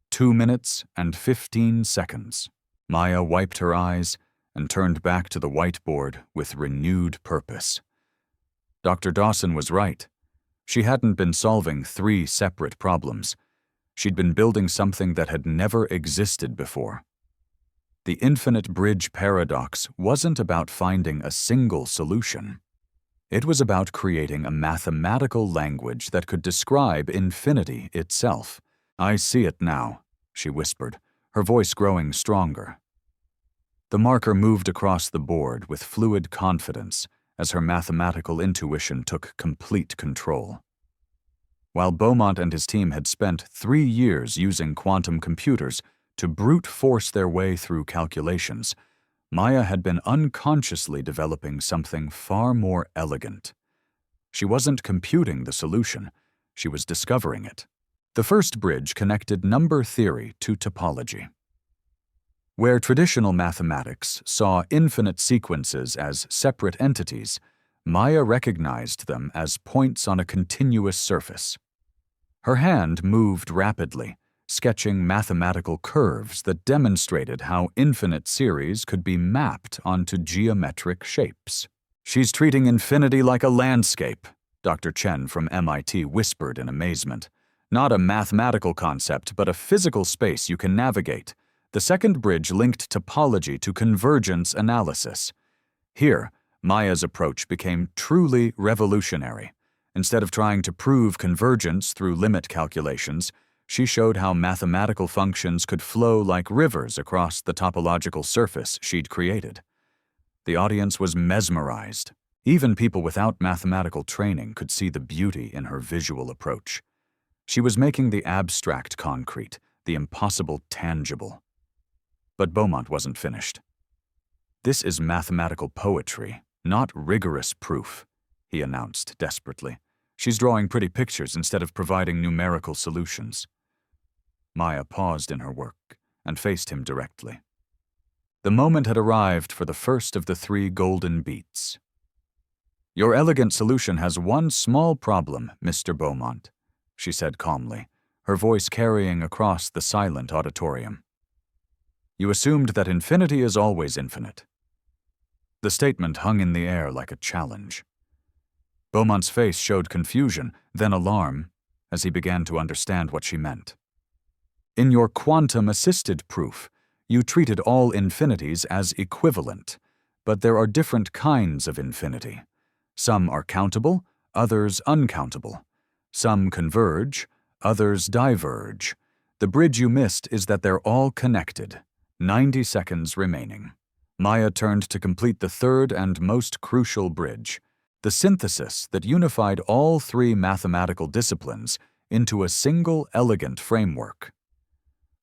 2 minutes and 15 seconds. Maya wiped her eyes and turned back to the whiteboard with renewed purpose. Dr. Dawson was right. She hadn't been solving 3 separate problems. She'd been building something that had never existed before. The infinite bridge paradox wasn't about finding a single solution. It was about creating a mathematical language that could describe infinity itself. I see it now, she whispered, her voice growing stronger. The marker moved across the board with fluid confidence as her mathematical intuition took complete control. While Beaumont and his team had spent 3 years using quantum computers to brute force their way through calculations, Maya had been unconsciously developing something far more elegant. She wasn't computing the solution, she was discovering it. The first bridge connected number theory to topology. Where traditional mathematics saw infinite sequences as separate entities, Maya recognized them as points on a continuous surface. Her hand moved rapidly, sketching mathematical curves that demonstrated how infinite series could be mapped onto geometric shapes. She's treating infinity like a landscape, Dr. Chen from MIT whispered in amazement. Not a mathematical concept, but a physical space you can navigate. The second bridge linked topology to convergence analysis. Here, Maya's approach became truly revolutionary. Instead of trying to prove convergence through limit calculations, She showed how mathematical functions could flow like rivers across the topological surface she'd created. The audience was mesmerized. Even people without mathematical training could see the beauty in her visual approach. She was making the abstract concrete, the impossible tangible. But Beaumont wasn't finished. "This is mathematical poetry, not rigorous proof," he announced desperately. "She's drawing pretty pictures instead of providing numerical solutions." Maya paused in her work and faced him directly. The moment had arrived for the first of the 3 golden beats. "Your elegant solution has one small problem, Mr. Beaumont," she said calmly, her voice carrying across the silent auditorium. "You assumed that infinity is always infinite." The statement hung in the air like a challenge. Beaumont's face showed confusion, then alarm, as he began to understand what she meant. "In your quantum-assisted proof, you treated all infinities as equivalent, but there are different kinds of infinity. Some are countable, others uncountable. Some converge, others diverge. The bridge you missed is that they're all connected. 90 seconds remaining." Maya turned to complete the third and most crucial bridge, the synthesis that unified all 3 mathematical disciplines into a single elegant framework.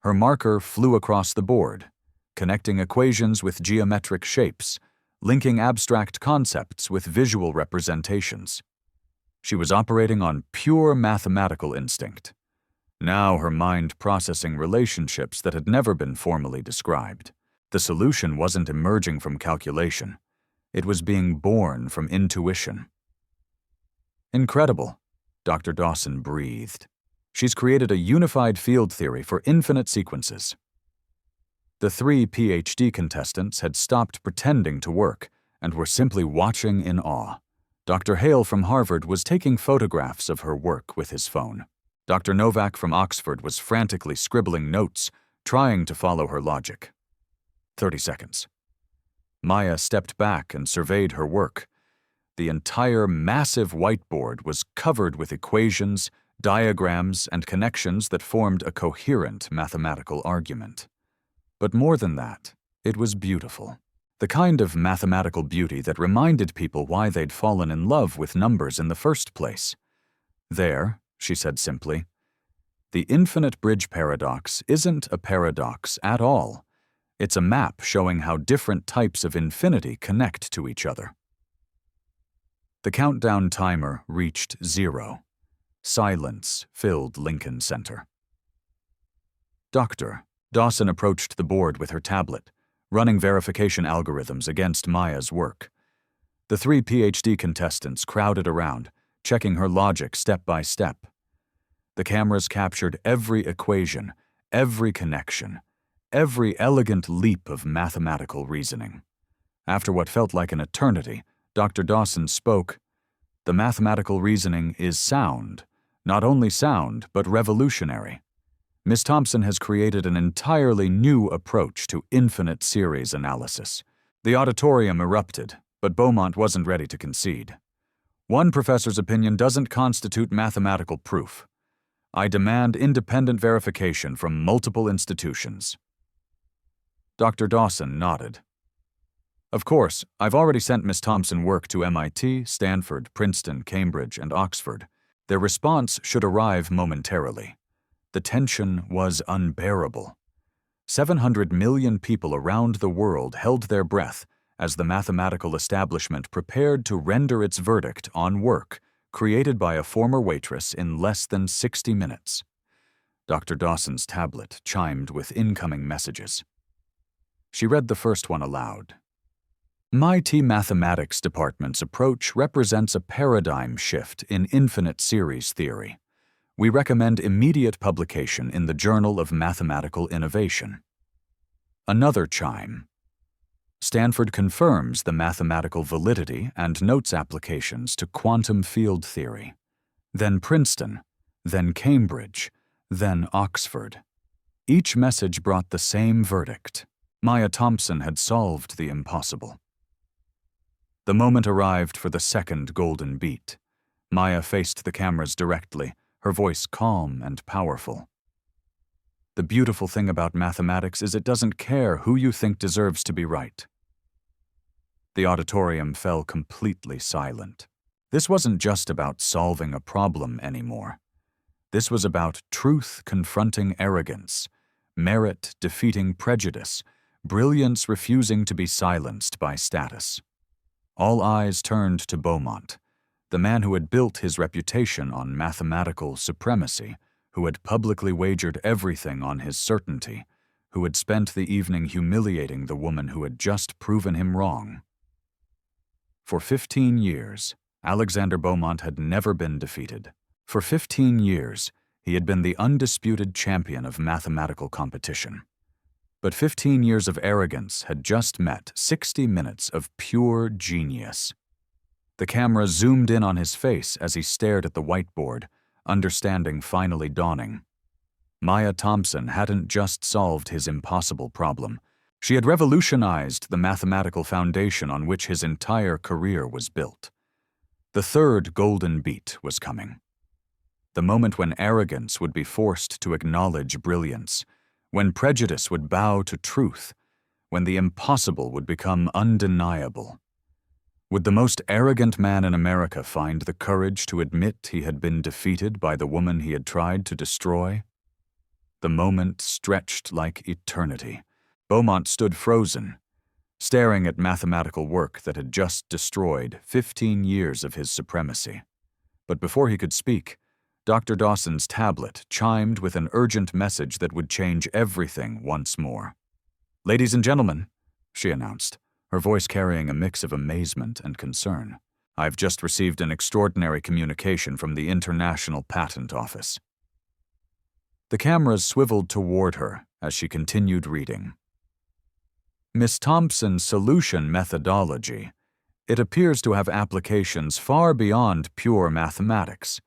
Her marker flew across the board, connecting equations with geometric shapes, linking abstract concepts with visual representations. She was operating on pure mathematical instinct. Now her mind processing relationships that had never been formally described. The solution wasn't emerging from calculation. It was being born from intuition. "Incredible," Dr. Dawson breathed. "She's created a unified field theory for infinite sequences." The 3 PhD contestants had stopped pretending to work and were simply watching in awe. Dr. Hale from Harvard was taking photographs of her work with his phone. Dr. Novak from Oxford was frantically scribbling notes, trying to follow her logic. 30 seconds. Maya stepped back and surveyed her work. The entire massive whiteboard was covered with equations, diagrams, and connections that formed a coherent mathematical argument. But more than that, it was beautiful. The kind of mathematical beauty that reminded people why they'd fallen in love with numbers in the first place. "There," she said simply, "the infinite bridge paradox isn't a paradox at all. It's a map showing how different types of infinity connect to each other." The countdown timer reached 0. Silence filled Lincoln Center. "Doctor," Dawson approached the board with her tablet, running verification algorithms against Maya's work. The 3 PhD contestants crowded around, checking her logic step by step. The cameras captured every equation, every connection, every elegant leap of mathematical reasoning. After what felt like an eternity, Dr. Dawson spoke. "The mathematical reasoning is sound. Not only sound, but revolutionary. Miss Thompson has created an entirely new approach to infinite series analysis." The auditorium erupted, but Beaumont wasn't ready to concede. "One professor's opinion doesn't constitute mathematical proof. I demand independent verification from multiple institutions." Dr. Dawson nodded. "Of course, I've already sent Miss Thompson work to MIT, Stanford, Princeton, Cambridge, and Oxford. Their response should arrive momentarily." The tension was unbearable. 700 million people around the world held their breath as the mathematical establishment prepared to render its verdict on work created by a former waitress in less than 60 minutes. Dr. Dawson's tablet chimed with incoming messages. She read the first one aloud. "MIT Mathematics Department's approach represents a paradigm shift in infinite series theory. We recommend immediate publication in the Journal of Mathematical Innovation." Another chime. "Stanford confirms the mathematical validity and notes applications to quantum field theory." Then Princeton, then Cambridge, then Oxford. Each message brought the same verdict. Maya Thompson had solved the impossible. The moment arrived for the second golden beat. Maya faced the cameras directly, her voice calm and powerful. The beautiful thing about mathematics is it doesn't care who you think deserves to be right. The auditorium fell completely silent. This wasn't just about solving a problem anymore. This was about truth confronting arrogance, merit defeating prejudice, brilliance refusing to be silenced by status. All eyes turned to Beaumont, the man who had built his reputation on mathematical supremacy, who had publicly wagered everything on his certainty, who had spent the evening humiliating the woman who had just proven him wrong. For 15 years, Alexander Beaumont had never been defeated. For 15 years, he had been the undisputed champion of mathematical competition. But 15 years of arrogance had just met 60 minutes of pure genius. The camera zoomed in on his face as he stared at the whiteboard, understanding finally dawning. Maya Thompson hadn't just solved his impossible problem. She had revolutionized the mathematical foundation on which his entire career was built. The third golden beat was coming. The moment when arrogance would be forced to acknowledge brilliance, when prejudice would bow to truth, when the impossible would become undeniable. Would the most arrogant man in America find the courage to admit he had been defeated by the woman he had tried to destroy? The moment stretched like eternity. Beaumont stood frozen, staring at mathematical work that had just destroyed 15 years of his supremacy. But before he could speak, Dr. Dawson's tablet chimed with an urgent message that would change everything once more. "Ladies and gentlemen," she announced, her voice carrying a mix of amazement and concern, "I've just received an extraordinary communication from the International Patent Office." The cameras swiveled toward her as she continued reading. "Miss Thompson's solution methodology, it appears to have applications far beyond pure mathematics.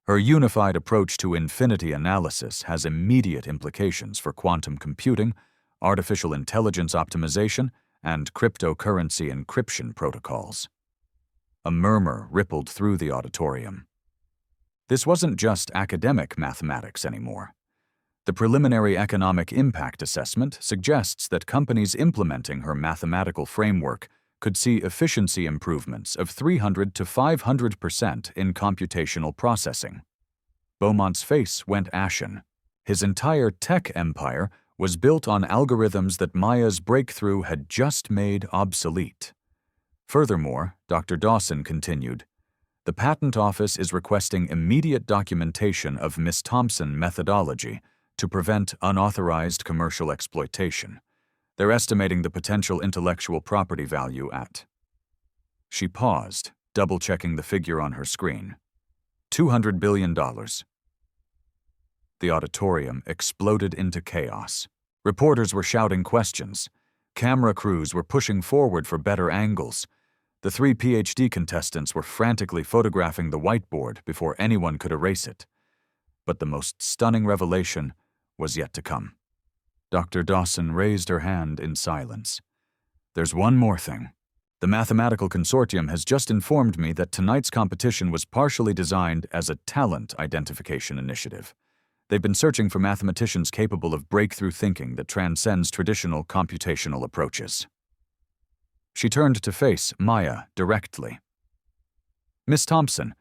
Her unified approach to infinity analysis has immediate implications for quantum computing, artificial intelligence optimization, and cryptocurrency encryption protocols." A murmur rippled through the auditorium. This wasn't just academic mathematics anymore. The preliminary economic impact assessment suggests that companies implementing her mathematical framework could see efficiency improvements of 300 to 500% in computational processing. Beaumont's face went ashen. His entire tech empire was built on algorithms that Maya's breakthrough had just made obsolete. Furthermore, Dr. Dawson continued, "The Patent Office is requesting immediate documentation of Miss Thompson methodology to prevent unauthorized commercial exploitation. They're estimating the potential intellectual property value at..." She paused, double-checking the figure on her screen. $200 billion. The auditorium exploded into chaos. Reporters were shouting questions. Camera crews were pushing forward for better angles. The 3 PhD contestants were frantically photographing the whiteboard before anyone could erase it. But the most stunning revelation was yet to come. Dr. Dawson raised her hand in silence. "There's one more thing. The Mathematical Consortium has just informed me that tonight's competition was partially designed as a talent identification initiative. They've been searching for mathematicians capable of breakthrough thinking that transcends traditional computational approaches." She turned to face Maya directly. "Miss Thompson,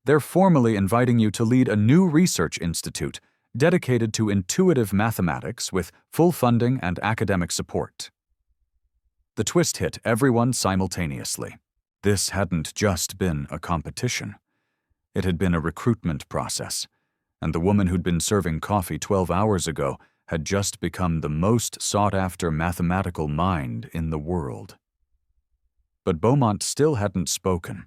they're formally inviting you to lead a new research institute dedicated to intuitive mathematics with full funding and academic support." The twist hit everyone simultaneously. This hadn't just been a competition. It had been a recruitment process, and the woman who'd been serving coffee 12 hours ago had just become the most sought-after mathematical mind in the world. But Beaumont still hadn't spoken.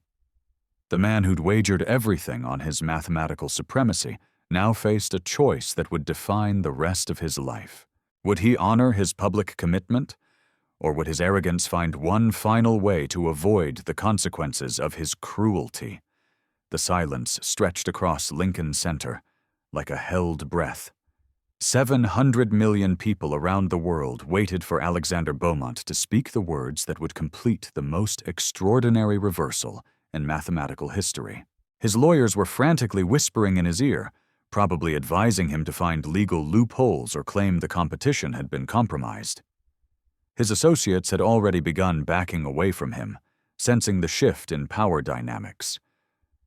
The man who'd wagered everything on his mathematical supremacy now faced a choice that would define the rest of his life. Would he honor his public commitment? Or would his arrogance find one final way to avoid the consequences of his cruelty? The silence stretched across Lincoln Center like a held breath. 700 million people around the world waited for Alexander Beaumont to speak the words that would complete the most extraordinary reversal in mathematical history. His lawyers were frantically whispering in his ear, probably advising him to find legal loopholes or claim the competition had been compromised. His associates had already begun backing away from him, sensing the shift in power dynamics.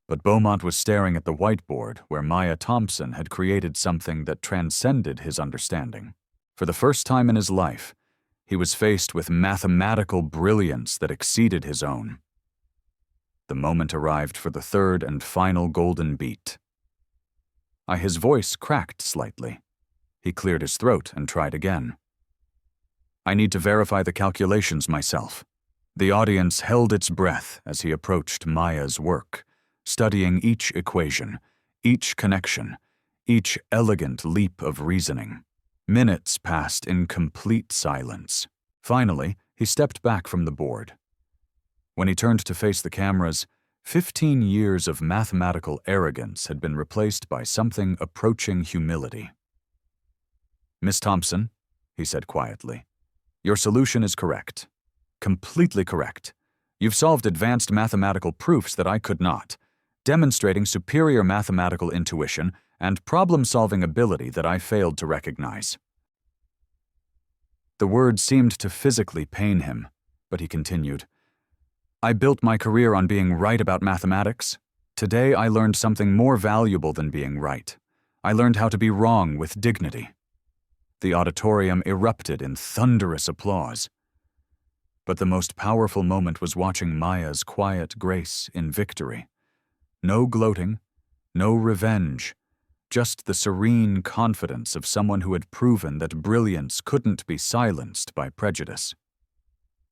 But Beaumont was staring at the whiteboard where Maya Thompson had created something that transcended his understanding. For the first time in his life, he was faced with mathematical brilliance that exceeded his own. The moment arrived for the third and final golden beat. His voice cracked slightly. He cleared his throat and tried again. "I need to verify the calculations myself." The audience held its breath as he approached Maya's work, studying each equation, each connection, each elegant leap of reasoning. Minutes passed in complete silence. Finally, he stepped back from the board. When he turned to face the cameras, 15 years of mathematical arrogance had been replaced by something approaching humility. "Miss Thompson," he said quietly, "your solution is correct. Completely correct. You've solved advanced mathematical proofs that I could not, demonstrating superior mathematical intuition and problem-solving ability that I failed to recognize." The words seemed to physically pain him, but he continued, "I built my career on being right about mathematics. Today I learned something more valuable than being right. I learned how to be wrong with dignity." The auditorium erupted in thunderous applause. But the most powerful moment was watching Maya's quiet grace in victory. No gloating, no revenge, just the serene confidence of someone who had proven that brilliance couldn't be silenced by prejudice.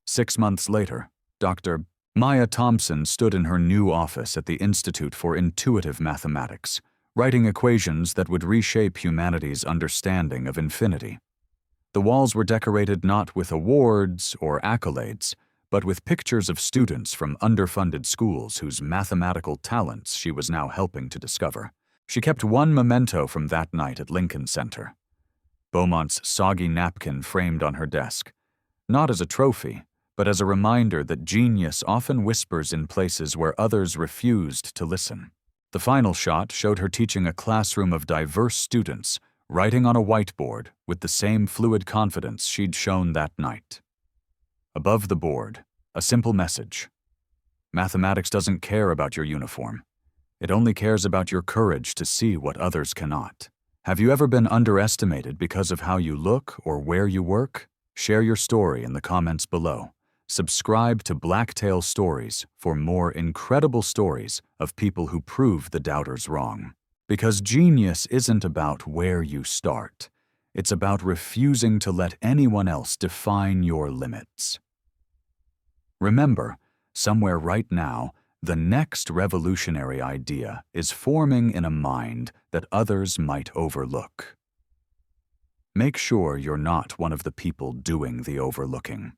6 months later, Dr. Maya Thompson stood in her new office at the Institute for Intuitive Mathematics, writing equations that would reshape humanity's understanding of infinity. The walls were decorated not with awards or accolades, but with pictures of students from underfunded schools whose mathematical talents she was now helping to discover. She kept one memento from that night at Lincoln Center: Beaumont's soggy napkin framed on her desk, not as a trophy, but as a reminder that genius often whispers in places where others refused to listen. The final shot showed her teaching a classroom of diverse students, writing on a whiteboard with the same fluid confidence she'd shown that night. Above the board, a simple message: mathematics doesn't care about your uniform. It only cares about your courage to see what others cannot. Have you ever been underestimated because of how you look or where you work? Share your story in the comments below. Subscribe to Blacktail Stories for more incredible stories of people who prove the doubters wrong. Because genius isn't about where you start. It's about refusing to let anyone else define your limits. Remember, somewhere right now, the next revolutionary idea is forming in a mind that others might overlook. Make sure you're not one of the people doing the overlooking.